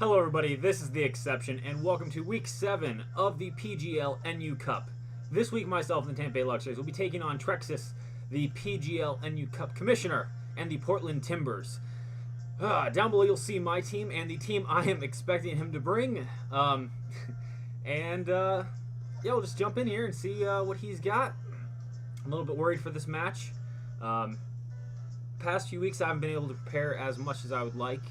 Hello everybody, this is TheXseption, and welcome to Week 7 of the PGL NU Cup. This week, myself and the Tampa Bay Luxrays will be taking on TheXseption, the PGL NU Cup Commissioner, and the Portland Timbers. Down below you'll see my team and the team I am expecting him to bring. Yeah, we'll just jump in here and see what he's got. I'm a little bit worried for this match. Past few weeks I haven't been able to prepare as much as I would like.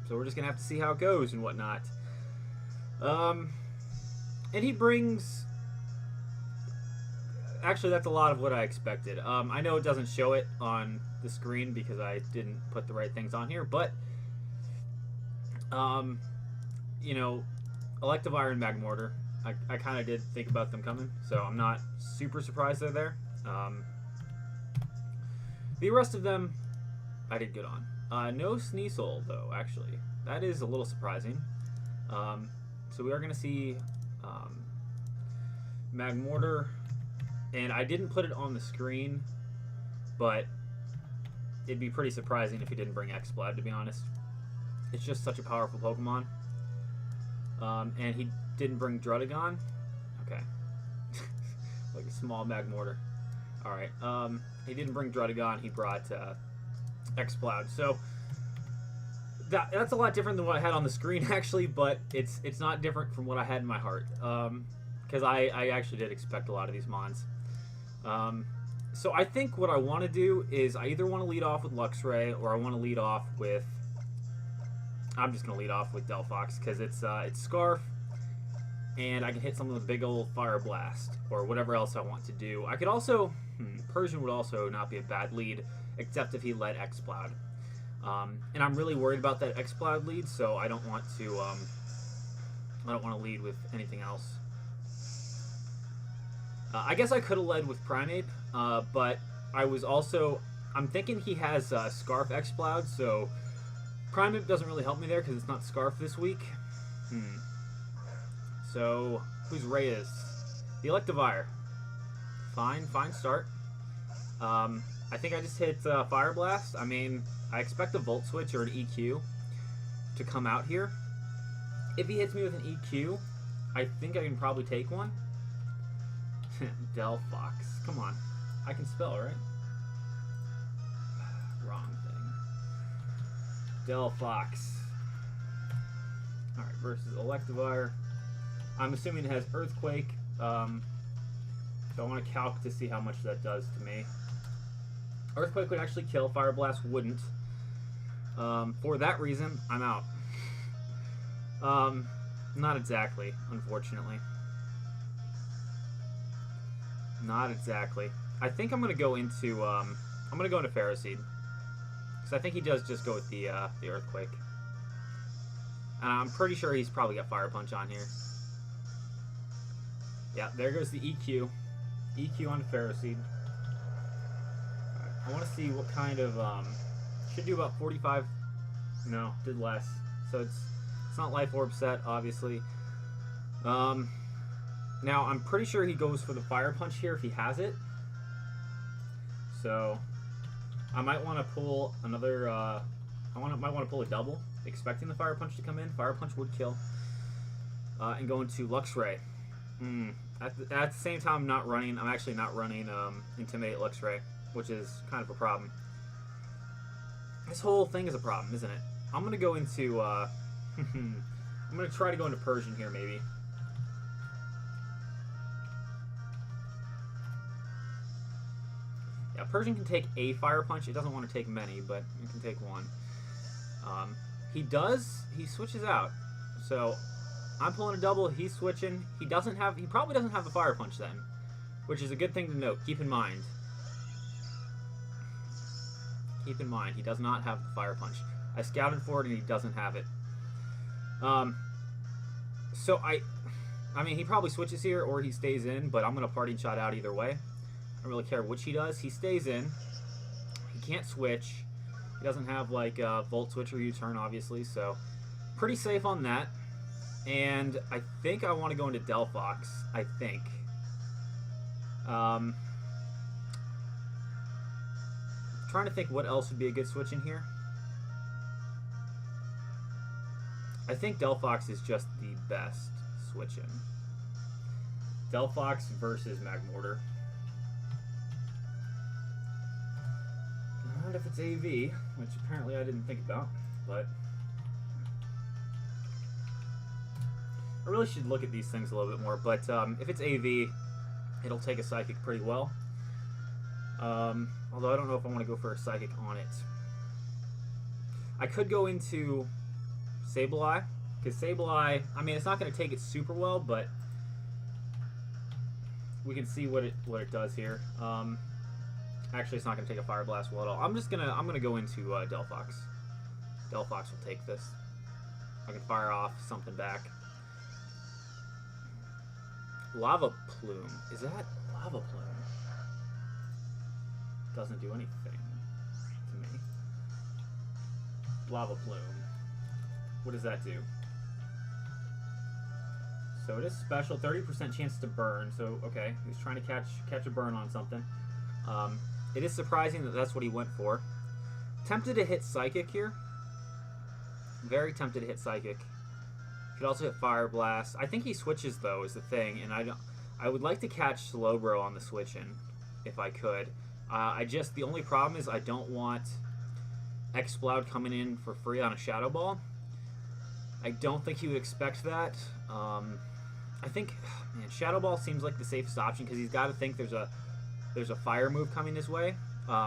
So we're just going to have to see how it goes and whatnot. And he brings... Actually, that's a lot of what I expected. I know it doesn't show it on the screen because I didn't put the right things on here, but... you know, Elective Iron Magmortar, I kind of did think about them coming, so I'm not super surprised they're there. The rest of them, I did good on. No Sneasel, though, actually. That is a little surprising. So we are going to see Magmortar, and I didn't put it on the screen, but it'd be pretty surprising if he didn't bring X-Splad, to be honest. It's just such a powerful Pokemon. And he didn't bring Druddigon. Okay. Like a small Magmortar. Alright, he didn't bring Druddigon, he brought X-Splad. So that's a lot different than what I had on the screen, actually, but it's not different from what I had in my heart. Because I actually did expect a lot of these mons. So I think what I want to do is I either want to lead off with Luxray or I want to lead off with... I'm just going to lead off with Delphox because it's Scarf, and I can hit something with a big old Fire Blast or whatever else I want to do. I could also... Persian would also not be a bad lead, except if he led X-Splad. And I'm really worried about that X-Splad lead, so I don't want to lead with anything else. I guess I could have led with Primeape, but I'm thinking he has Scarf X-Splad, so Primeape doesn't really help me there because it's not Scarf this week. So, who's Reyes? The Electivire. Fine start. I think I just hit Fire Blast. I mean, I expect a Volt Switch or an EQ to come out here. If he hits me with an EQ, I think I can probably take one. Delphox. Come on. I can spell, right? Wrong thing. Delphox. Alright, versus Electivire. I'm assuming it has Earthquake. So I want to calc to see how much that does to me. Earthquake would actually kill. Fire Blast wouldn't. For that reason, I'm out. Not exactly, unfortunately. Not exactly. I think I'm gonna go into Ferroseed, because I think he does just go with the Earthquake. And I'm pretty sure he's probably got Fire Punch on here. Yeah, there goes the EQ. EQ on Ferroseed. Right, I want to see what kind of should do about 45. No, did less. So it's not Life Orb set, obviously. Now I'm pretty sure he goes for the Fire Punch here if he has it. So I might want to pull another. Might want to pull a double, expecting the Fire Punch to come in. Fire Punch would kill. And go into Luxray. At the same time, I'm actually not running Intimidate Luxray, which is kind of a problem. This whole thing is a problem, isn't it? I'm going to go into, I'm going to try to go into Persian here, maybe. Yeah, Persian can take a Fire Punch. It doesn't want to take many, but it can take one. He switches out. So... I'm pulling a double, he's switching. He probably doesn't have the Fire Punch then, which is a good thing to note. Keep in mind. Keep in mind, he does not have the Fire Punch. I scouted for it and he doesn't have it. So I mean, he probably switches here or he stays in, but I'm going to Parting Shot out either way. I don't really care which he does. He stays in. He can't switch. He doesn't have like Volt Switch or U-Turn, obviously, so pretty safe on that. And I think I want to go into Delphox, I think. Trying to think what else would be a good switch in here. I think Delphox is just the best switch in. Delphox versus Magmortar. Not if it's AV, which apparently I didn't think about, but I really should look at these things a little bit more. But if it's AV, it'll take a Psychic pretty well. Although I don't know if I want to go for a Psychic on it. I could go into Sableye, because Sableye, I mean, it's not going to take it super well, but we can see what it does here. Actually, it's not going to take a Fire Blast well at all. I'm gonna go into Delphox. Delphox will take this. I can fire off something back. Lava Plume. Is that Lava Plume? Doesn't do anything to me. Lava Plume. What does that do? So it is special. 30% chance to burn. So okay, he's trying to catch a burn on something. It is surprising that that's what he went for. Tempted to hit Psychic here. Very tempted to hit Psychic. Could also hit Fire Blast. I think he switches though is the thing, and I would like to catch Slowbro on the switch in if I could. The only problem is I don't want Exploud coming in for free on a Shadow Ball. I don't think he would expect that. I think, man, Shadow Ball seems like the safest option because he's got to think there's a fire move coming his way.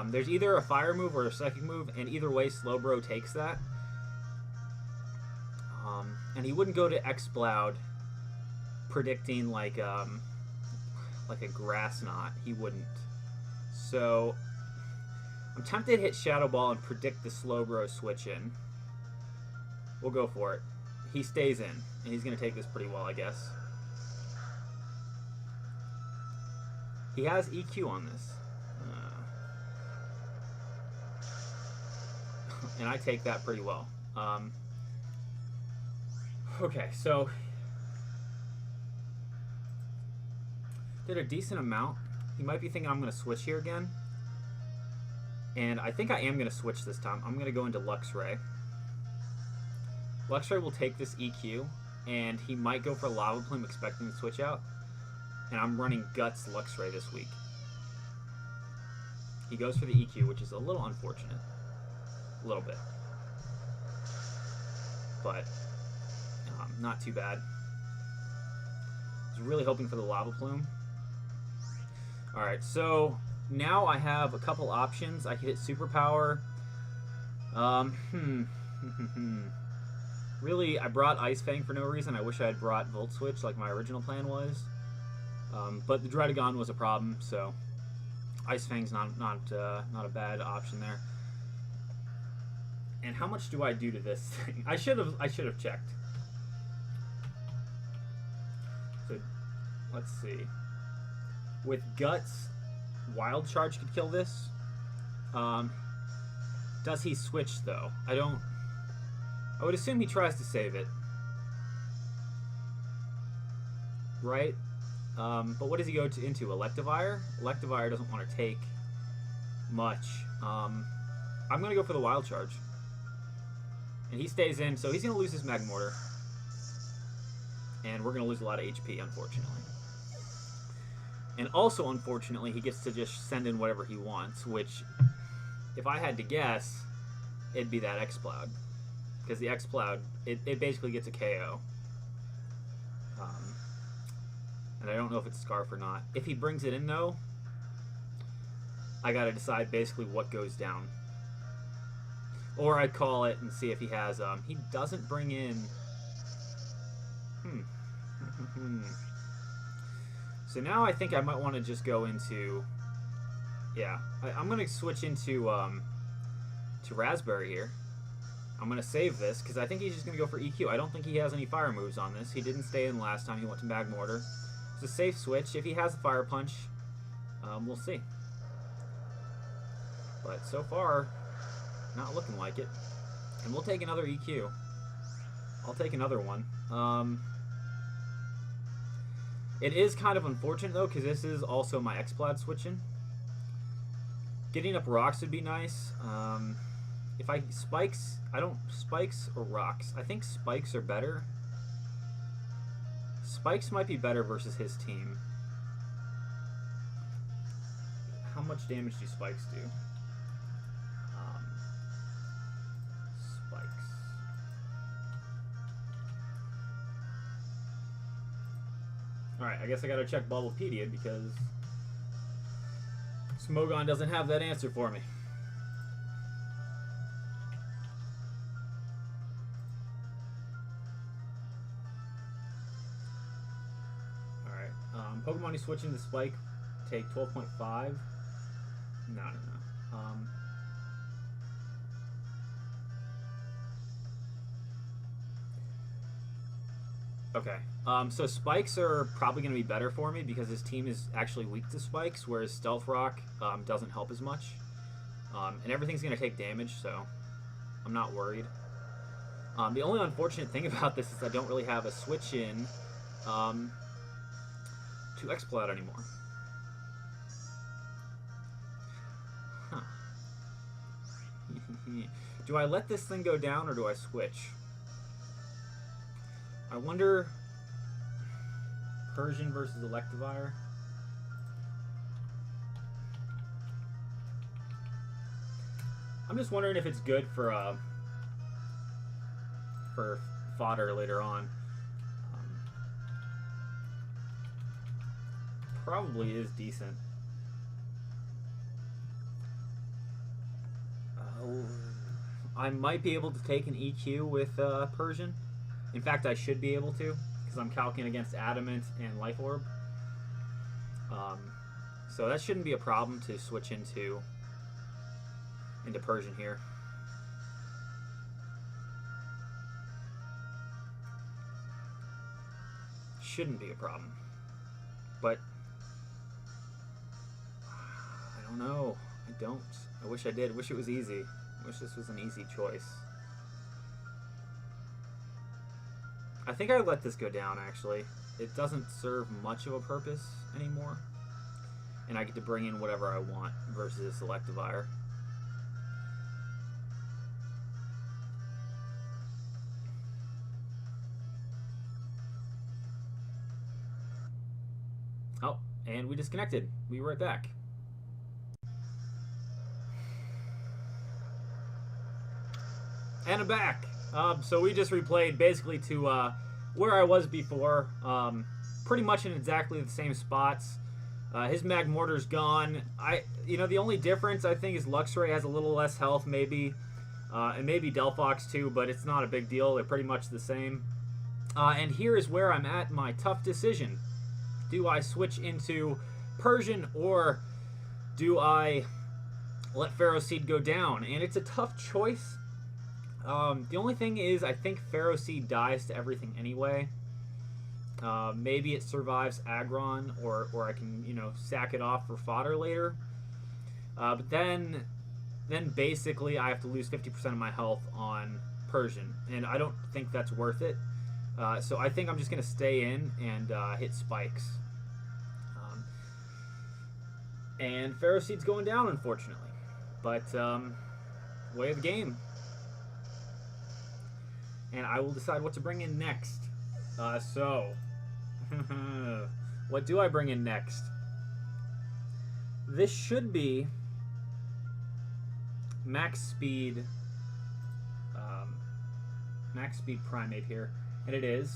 There's either a fire move or a psychic move, and either way, Slowbro takes that. And he wouldn't go to Exploud predicting like a Grass Knot. He wouldn't. So I'm tempted to hit Shadow Ball and predict the Slowbro switch in. We'll go for it. He stays in, and he's going to take this pretty well, I guess. He has EQ on this. And I take that pretty well. Okay, so did a decent amount. He might be thinking I'm going to switch here again. And I think I am going to switch this time. I'm going to go into Luxray. Luxray will take this EQ, and he might go for Lava Plume expecting to switch out. And I'm running Guts Luxray this week. He goes for the EQ, which is a little unfortunate. A little bit. But not too bad. I was really hoping for the Lava Plume. Alright, so now I have a couple options. I could hit Superpower. Really, I brought Ice Fang for no reason. I wish I had brought Volt Switch like my original plan was. But the Dredagon was a problem, so Ice Fang's not a bad option there. And how much do I do to this thing? I should have checked. So let's see. With Guts, Wild Charge could kill this. Does he switch though? I would assume he tries to save it. Right? But what does he go into? Electivire? Electivire doesn't want to take much. I'm going to go for the Wild Charge. And he stays in, so he's going to lose his Magmortar. And we're going to lose a lot of HP, unfortunately. And also, unfortunately, he gets to just send in whatever he wants, which, if I had to guess, it'd be that Exploud. Because the Exploud, it basically gets a KO. And I don't know if it's Scarf or not. If he brings it in, though, I got to decide basically what goes down. Or I'd call it and see if he has... he doesn't bring in... So now I think I might want to just go into... Yeah, I'm going to switch into to Raspberry here. I'm going to save this, because I think he's just going to go for EQ. I don't think he has any fire moves on this. He didn't stay in last time. He went to Magmortar. It's a safe switch. If he has a Fire Punch, we'll see. But so far, not looking like it. And we'll take another EQ. I'll take another one. It is kind of unfortunate, though, because this is also my Exploud switching. Getting up rocks would be nice. If I spikes, I don't spikes or rocks. I think spikes are better. Spikes might be better versus his team. How much damage do spikes do? Spikes. Alright, I guess I gotta check Bubblepedia because Smogon doesn't have that answer for me. Alright, Pokemon you switch into Spike take 12.5. No. Okay. So spikes are probably going to be better for me because his team is actually weak to spikes, whereas Stealth Rock doesn't help as much. And everything's going to take damage, so I'm not worried. The only unfortunate thing about this is I don't really have a switch in to Exploud anymore. Huh. Do I let this thing go down or do I switch? I wonder... Persian versus Electivire. I'm just wondering if it's good for fodder later on. Probably is decent. I might be able to take an EQ with Persian. In fact, I should be able to, because I'm calcing against Adamant and Life Orb. So that shouldn't be a problem to switch into Persian here. Shouldn't be a problem. But I don't know. I don't. I wish I did. I wish it was easy. I wish this was an easy choice. I think I let this go down, actually. It doesn't serve much of a purpose anymore. And I get to bring in whatever I want versus Electivire. Oh, and we disconnected. We'll be right back. And I'm back. So we just replayed basically to where I was before, pretty much in exactly the same spots. His Magmortar's gone. The only difference I think is Luxray has a little less health, maybe, and maybe Delphox too, but it's not a big deal. They're pretty much the same. And here is where I'm at my tough decision. Do I switch into Persian or do I let Pharaoh Seed go down? And it's a tough choice. The only thing is, I think Pharaoh Seed dies to everything anyway. Maybe it survives Aggron, or I can, sack it off for fodder later. But then basically I have to lose 50% of my health on Persian, and I don't think that's worth it. So I think I'm just going to stay in and hit spikes. And Pharaoh Seed's going down, unfortunately. But, way of the game. And I will decide what to bring in next. What do I bring in next? This should be max speed primate here, and it is.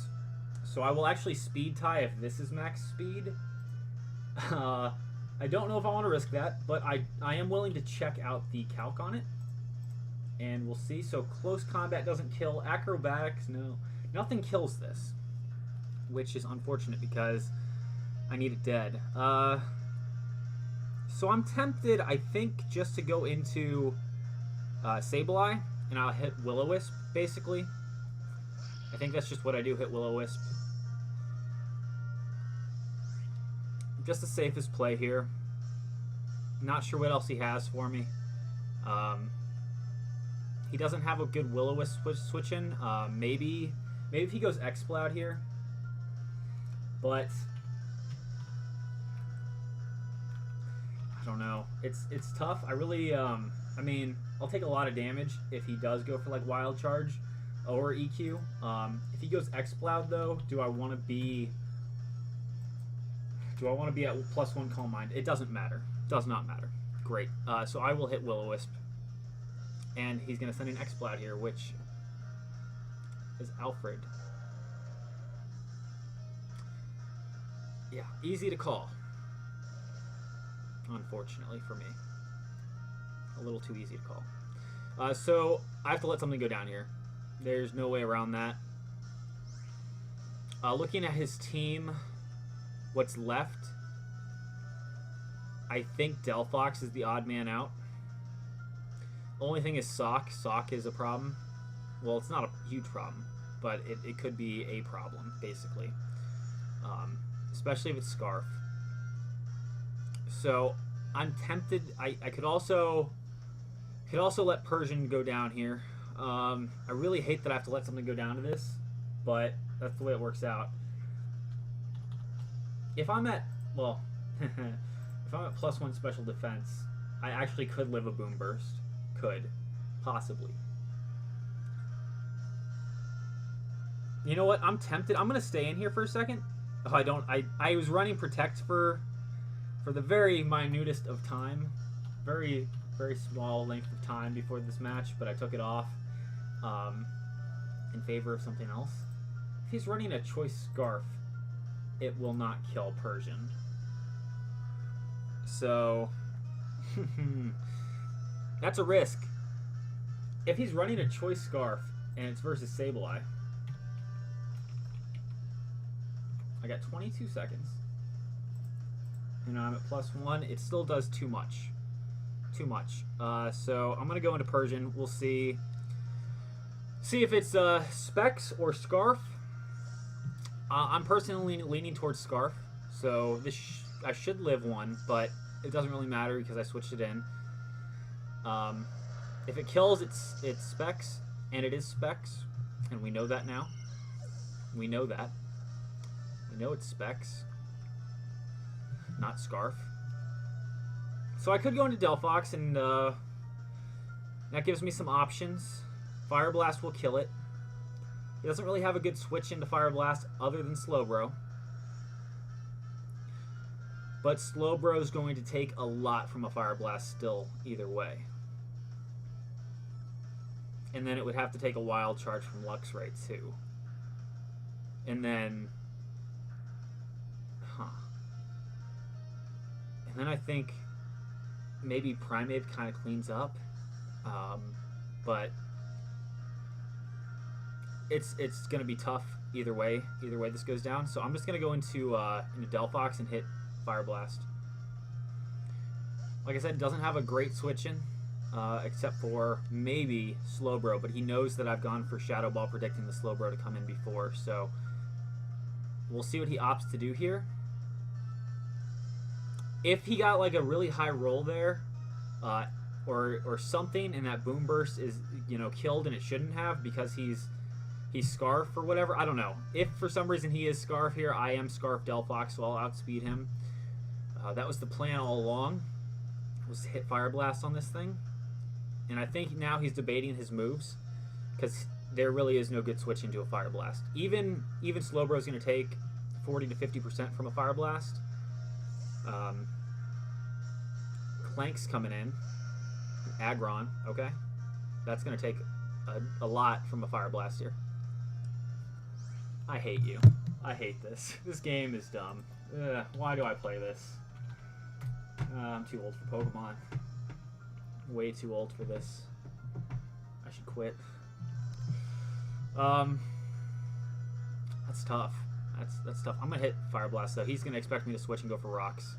So I will actually speed tie if this is max speed. I don't know if I want to risk that, but I am willing to check out the calc on it. And we'll see. So close combat doesn't kill. Acrobatics, no. Nothing kills this. Which is unfortunate because I need it dead. So I'm tempted, I think, just to go into Sableye. And I'll hit Will-O-Wisp, basically. I think that's just what I do, hit Will-O-Wisp. Just the safest play here. Not sure what else he has for me. He doesn't have a good Will-O-Wisp switch in. Maybe if he goes Exploud here. But I don't know. It's tough. I really I mean, I'll take a lot of damage if he does go for like Wild Charge or EQ. If he goes Exploud though, do I want to be at +1 Calm Mind? It doesn't matter. Does not matter. Great. So I will hit Will-O-Wisp. And he's going to send an Exploud here, which is Alfred. Yeah, easy to call. Unfortunately for me. A little too easy to call. So I have to let something go down here. There's no way around that. Looking at his team, what's left, I think Delphox is the odd man out. Only thing is Sock. Sock is a problem. Well, it's not a huge problem, but it could be a problem, basically. Especially if it's Scarf. So I'm tempted. I could also let Persian go down here. I really hate that I have to let something go down to this, but that's the way it works out. If I'm at, well, if I'm at +1 special defense, I actually could live a Boom Burst. Could. Possibly. You know what? I'm tempted. I'm going to stay in here for a second. If I don't, I was running Protect for the very minutest of time. Very, very small length of time before this match, but I took it off in favor of something else. If he's running a Choice Scarf, it will not kill Persian. So, that's a risk. If he's running a Choice Scarf and it's versus Sableye, I got 22 seconds. And I'm at +1. It still does too much. Too much. So I'm going to go into Persian. We'll see if it's Specs or Scarf. I'm personally leaning towards Scarf. So this I should live one, but it doesn't really matter because I switched it in. If it kills, it's Specs, and it is Specs, and we know that now. We know that. We know it's Specs, not Scarf. So I could go into Delphox, and that gives me some options. Fire Blast will kill it. He doesn't really have a good switch into Fire Blast other than Slowbro. But Slowbro is going to take a lot from a Fire Blast still, either way. And then it would have to take a Wild Charge from Luxray too. And then... And then I think maybe Primeape kind of cleans up. But it's going to be tough either way. Either way this goes down. So I'm just going to go into Delphox and hit Fire Blast. Like I said, doesn't have a great switch in, except for maybe Slowbro, but he knows that I've gone for Shadow Ball predicting the Slowbro to come in before, so we'll see what he opts to do here. If he got like a really high roll there, or something, and that Boom Burst is, you know, killed and it shouldn't have because he's Scarf or whatever, I don't know. If for some reason he is Scarf here, I am Scarf Delphox, so I'll outspeed him. That was the plan all along, was to hit Fire Blast on this thing. And I think now he's debating his moves, because there really is no good switch into a Fire Blast. Even Slowbro is going to take 40 to 50% from a Fire Blast. Clank's coming in. Aggron, okay. That's going to take a lot from a Fire Blast here. I hate you. I hate this. This game is dumb. Why do I play this? I'm too old for Pokemon. Way too old for this. I should quit. That's tough. That's tough. I'm gonna hit Fire Blast though. He's gonna expect me to switch and go for Rocks.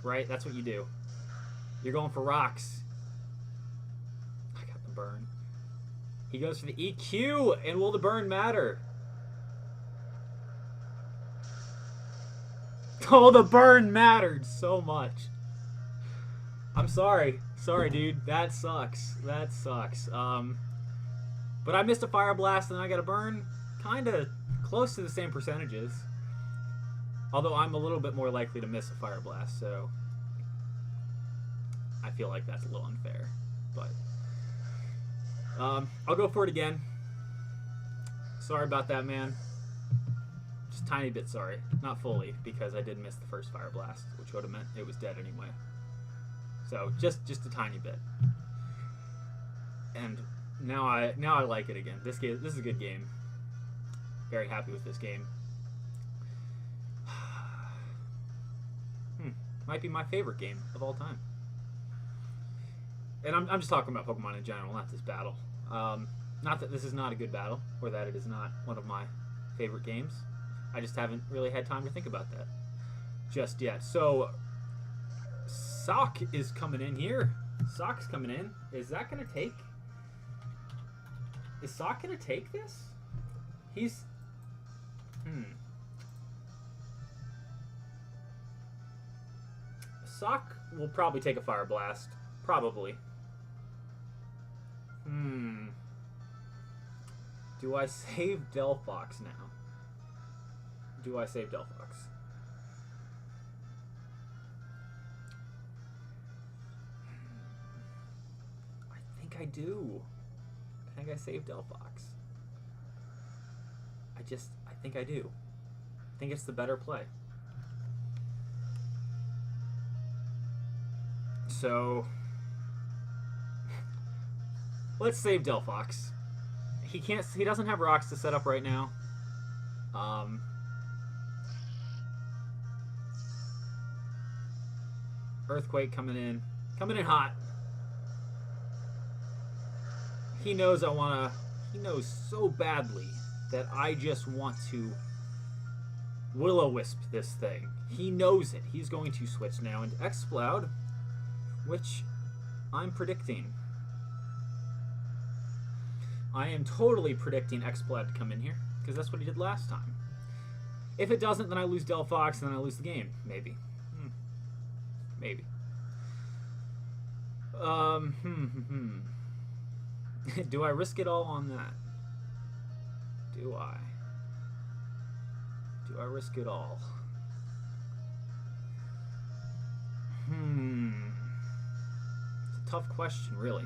Right? That's what you do. You're going for Rocks. I got the burn. He goes for the EQ, and will the burn matter? Oh, the burn mattered so much. I'm sorry. Sorry, dude. That sucks. That sucks. But I missed a Fire Blast and I got a burn. Kind of close to the same percentages. Although I'm a little bit more likely to miss a Fire Blast, so I feel like that's a little unfair. but I'll go for it again. Sorry about that, man. Just tiny bit sorry. Not fully, because I did miss the first Fire Blast, which would have meant it was dead anyway. So just a tiny bit. And now I like it again. This is a good game. Very happy with this game. Might be my favorite game of all time. And I'm just talking about Pokemon in general, not this battle. Not that this is not a good battle, or that it is not one of my favorite games. I just haven't really had time to think about that just yet. So, Sock is coming in here. Sock's coming in. Is that going to take... Is Sock going to take this? He's... Sock will probably take a Fire Blast. Probably. Do I save Delphox now? Do I save Delphox? I think I do. I think I save Delphox. I think I do. I think it's the better play. So, let's save Delphox. He doesn't have rocks to set up right now. Earthquake coming in hot. He knows he knows so badly that I just want to Will-O-Wisp this thing. He knows it. He's going to switch now into Exploud, which I'm predicting. I am totally predicting Exploud to come in here, because that's what he did last time. If it doesn't, then I lose Delphox, and then I lose the game. Maybe. Maybe. Do I risk it all on that? Do I? Do I risk it all? It's a tough question, really.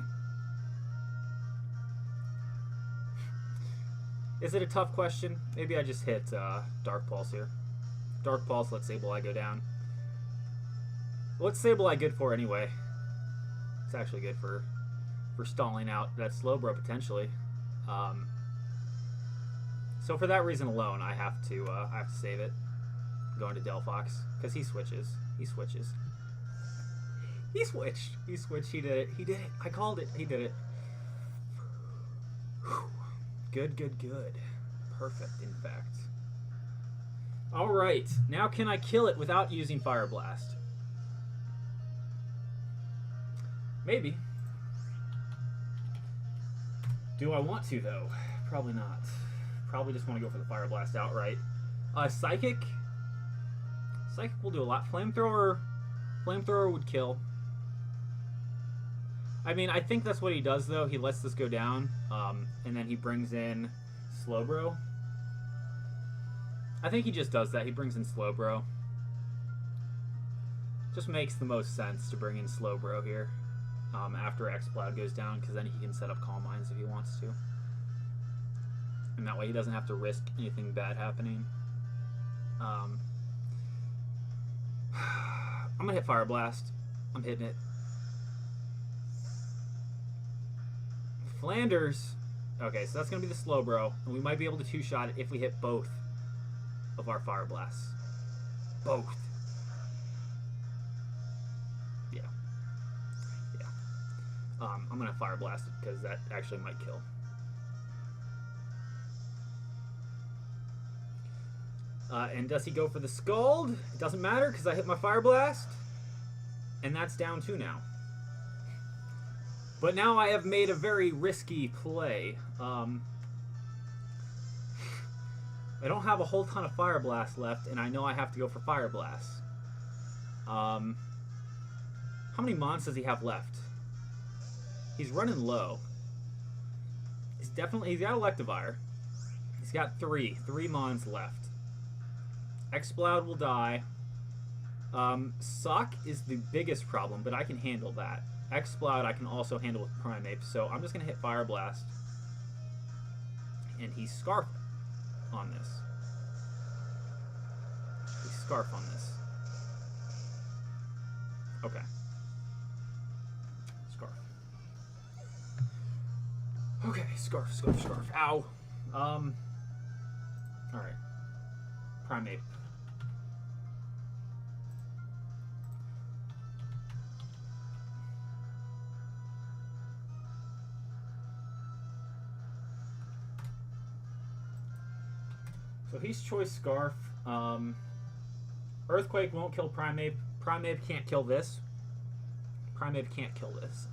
Is it a tough question? Maybe I just hit Dark Pulse here. Dark Pulse lets Sableye go down. What's Sableye good for anyway? It's actually good for stalling out that Slowbro potentially. So for that reason alone, I have to save it. Going to Delphox because he switches. He switched. He did it. I called it. He did it. Whew. Good. Perfect, in fact. Alright, now can I kill it without using Fire Blast? Maybe. Do I want to, though? Probably not. Probably just want to go for the Fire Blast outright. Psychic? Psychic will do a lot. Flamethrower would kill. I mean, I think that's what he does, though. He lets this go down, and then he brings in Slowbro. I think he just does that. He brings in Slowbro. Just makes the most sense to bring in Slowbro here after Exploud goes down, because then he can set up Calm Minds if he wants to. And that way he doesn't have to risk anything bad happening. I'm going to hit Fire Blast. I'm hitting it. Flanders. Okay, so that's going to be the Slowbro. And we might be able to two-shot it if we hit both of our Fire Blasts. Both. Yeah. I'm going to Fire Blast it because that actually might kill. And does he go for the Scald? It doesn't matter because I hit my Fire Blast. And that's down 2 now. But now I have made a very risky play. I don't have a whole ton of Fire Blast left, and I know I have to go for Fire Blast. How many Mons does he have left? He's running low. He's got Electivire. He's got 3 Mons left. Exploud will die. Sock is the biggest problem, but I can handle that. Exploud I can also handle with Primeape, so I'm just going to hit Fire Blast. And he's Scarf on this. He's Scarf on this. Okay. Scarf. Okay, Scarf. Ow. Alright. Primeape. So he's Choice Scarf. Earthquake won't kill Primeape. Primeape can't kill this. Primeape can't kill this.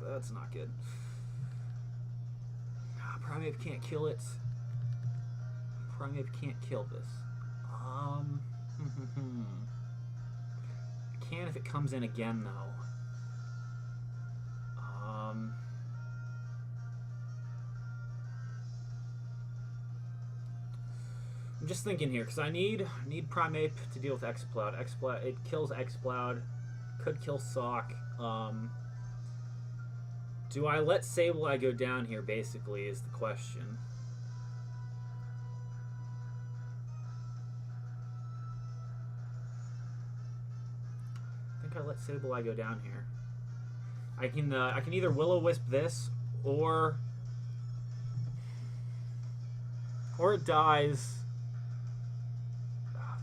That's not good. Primeape can't kill it. Primeape can't kill this. I can if it comes in again, though. I'm just thinking here, because I need Primeape to deal with Exploud. It kills Exploud. Could kill Sock. Do I let Sableye go down here, basically, is the question. I think I let Sableye go down here. I can either Will-O-Wisp this, or it dies.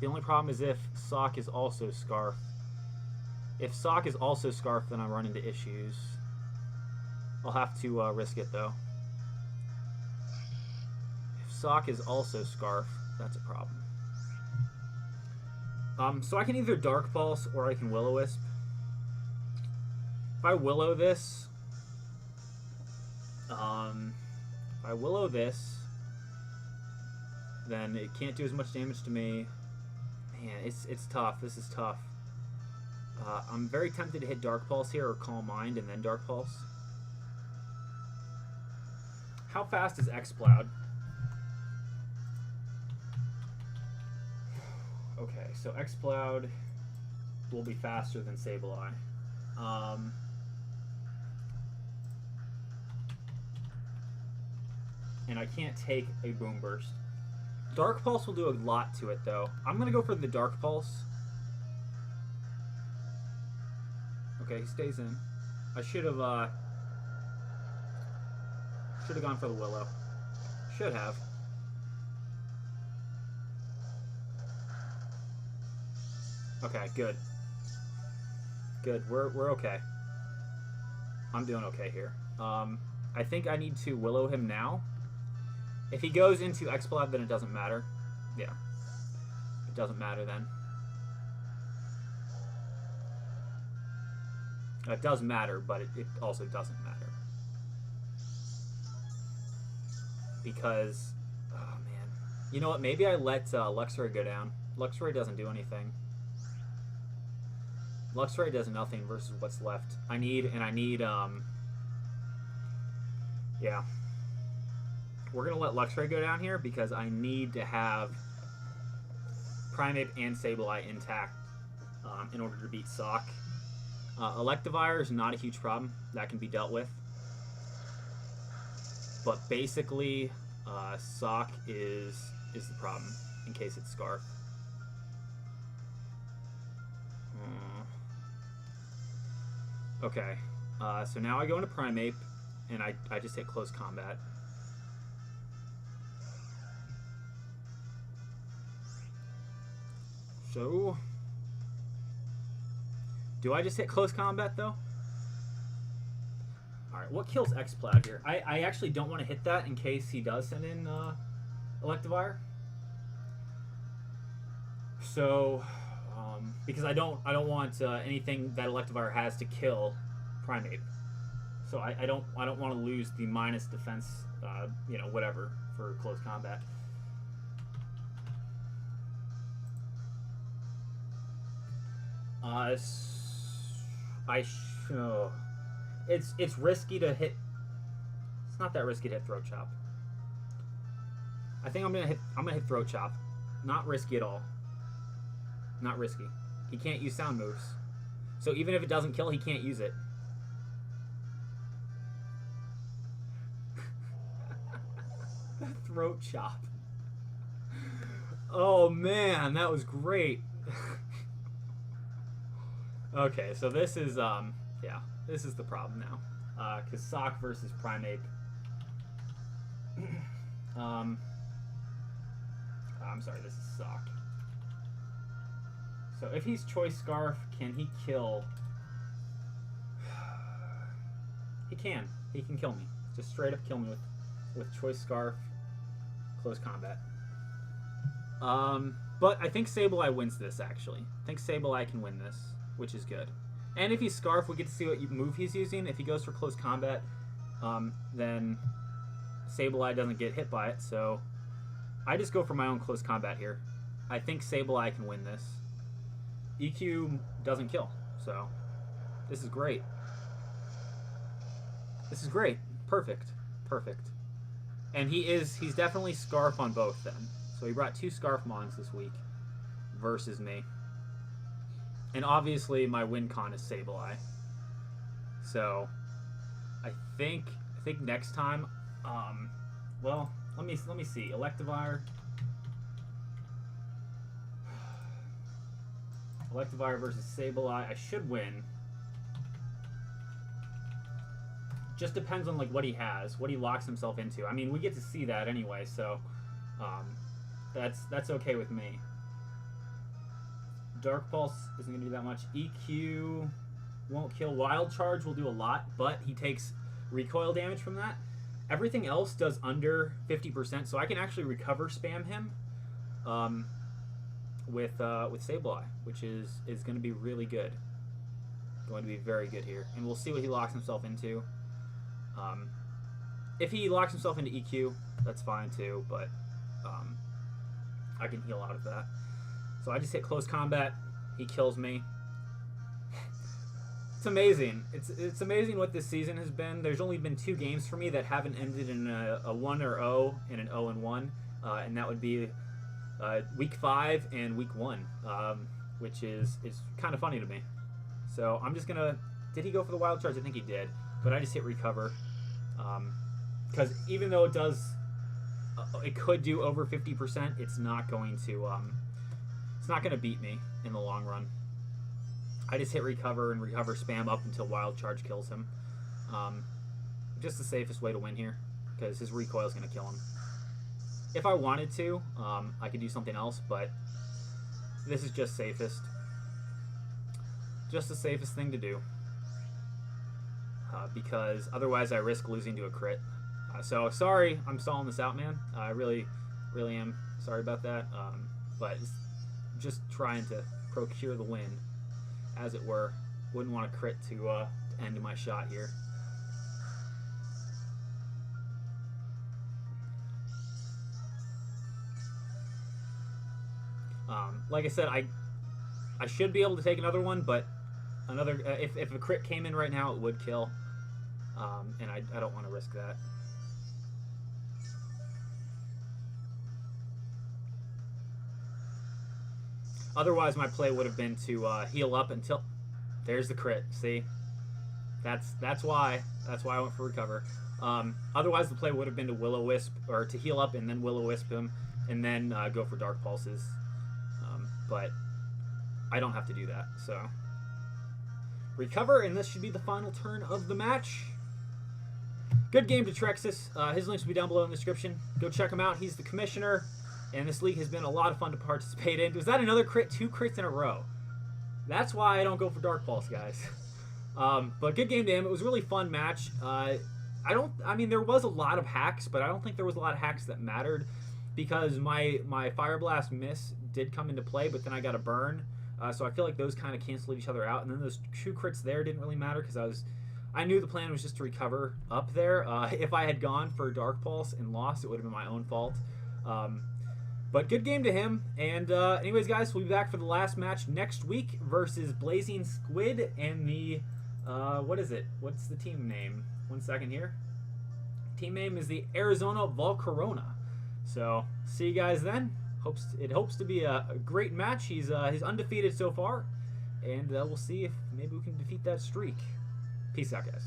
The only problem is if Sock is also Scarf. If Sock is also Scarf, then I run into issues. I'll have to risk it, though. If Sock is also Scarf, that's a problem. So I can either Dark Pulse or I can Will-O-Wisp. If I Willow this, then it can't do as much damage to me. Man, it's tough. This is tough. I'm very tempted to hit Dark Pulse here or Calm Mind and then Dark Pulse. How fast is Exploud? Okay, so Exploud will be faster than Sableye. And I can't take a Boom Burst. Dark Pulse will do a lot to it, though. I'm going to go for the Dark Pulse. Okay, he stays in. I should have gone for the Willow. Should have. Okay, good. Good. We're okay. I'm doing okay here. I think I need to Willow him now. If he goes into Exploud, then it doesn't matter. Yeah. It doesn't matter then. It does matter, but it also doesn't matter. Because, oh man. You know what, maybe I let Luxray go down. Luxray doesn't do anything. Luxray does nothing versus what's left. I need, yeah. We're going to let Luxray go down here because I need to have Primeape and Sableye intact in order to beat Sock. Electivire is not a huge problem. That can be dealt with. But basically, Sock is the problem in case it's Scarf. Okay, so now I go into Primeape, and I just hit Close Combat. So, do I just hit Close Combat, though? Alright, what kills Exploud here? I actually don't want to hit that in case he does send in Electivire. So, because I don't want anything that Electivire has to kill Primeape. So I don't want to lose the minus defense, you know, whatever, for Close Combat. It's risky to hit. It's not that risky to hit Throat Chop. I think I'm gonna hit Throat Chop. Not risky at all. Not risky. He can't use sound moves. So even if it doesn't kill, he can't use it. Throat chop. Oh man, that was great. Okay, so this is yeah, this is the problem now. Because Sock versus Primeape. I'm sorry, this is Sock. So if he's Choice Scarf, can he kill? He can. He can kill me. Just straight up kill me with Choice Scarf, close combat. But I think Sableye wins this, actually. I think Sableye can win this, which is good. And if he's Scarf, we get to see what move he's using. If he goes for close combat, then Sableye doesn't get hit by it. So I just go for my own close combat here. I think Sableye can win this. EQ doesn't kill, so this is great. This is great. Perfect. Perfect. And he's definitely Scarf on both then. So he brought 2 Scarf Mons this week versus me. And obviously my win con is Sableye. So I think next time, well, let me see. Electivire. Electivire versus Sableye. I should win. Just depends on like what he has, what he locks himself into. I mean, we get to see that anyway, so that's okay with me. Dark Pulse isn't gonna do that much. EQ won't kill. Wild Charge will do a lot, but he takes recoil damage from that. Everything else does under 50%, so I can actually recover spam him with Sableye, which is going to be really good. Going to be very good here, and we'll see what he locks himself into. If he locks himself into EQ, that's fine too, but I can heal out of that. So I just hit close combat. He kills me. It's amazing. It's amazing what this season has been. There's only been 2 games for me that haven't ended in a 1 or 0 and an 0 and 1, and that would be week 5 and week 1, which is kind of funny to me. So I'm just gonna. Did he go for the Wild Charge? I think he did, but I just hit recover because even though it does, it could do over 50%. It's not going to. It's not going to beat me in the long run. I just hit recover and recover spam up until Wild Charge kills him. Just the safest way to win here, because his recoil is going to kill him. If I wanted to, I could do something else, but this is just safest. Just the safest thing to do. Because otherwise I risk losing to a crit. So sorry, I'm stalling this out, man. I really am sorry about that. But just trying to procure the win, as it were. Wouldn't want a crit to end my shot here. Like I said, I should be able to take another one, but another if a crit came in right now, it would kill, and I don't want to risk that. Otherwise, my play would have been to heal up until there's the crit. See, that's why I went for recover. Otherwise, the play would have been to Will-O-Wisp or to heal up and then Will-O-Wisp him, and then go for Dark Pulses. But I don't have to do that. So recover, and this should be the final turn of the match. Good game to TheXseption. His links will be down below in the description. Go check him out. He's the commissioner. And this league has been a lot of fun to participate in. Was that another crit? 2 crits in a row. That's why I don't go for Dark Pulse, guys. But good game to him. It was a really fun match. I mean, there was a lot of hacks, but I don't think there was a lot of hacks that mattered, because my Fire Blast miss did come into play, but then I got a burn. So I feel like those kind of canceled each other out. And then those 2 crits there didn't really matter, because I knew the plan was just to recover up there. If I had gone for Dark Pulse and lost, it would have been my own fault. But good game to him. And anyways, guys, we'll be back for the last match next week versus Blazing Squid and the, what is it? What's the team name? 1 second here. Team name is the Arizona Volcarona. So, see you guys then. It hopes to be a great match. He's undefeated so far. And we'll see if maybe maybe we can defeat that streak. Peace out, guys.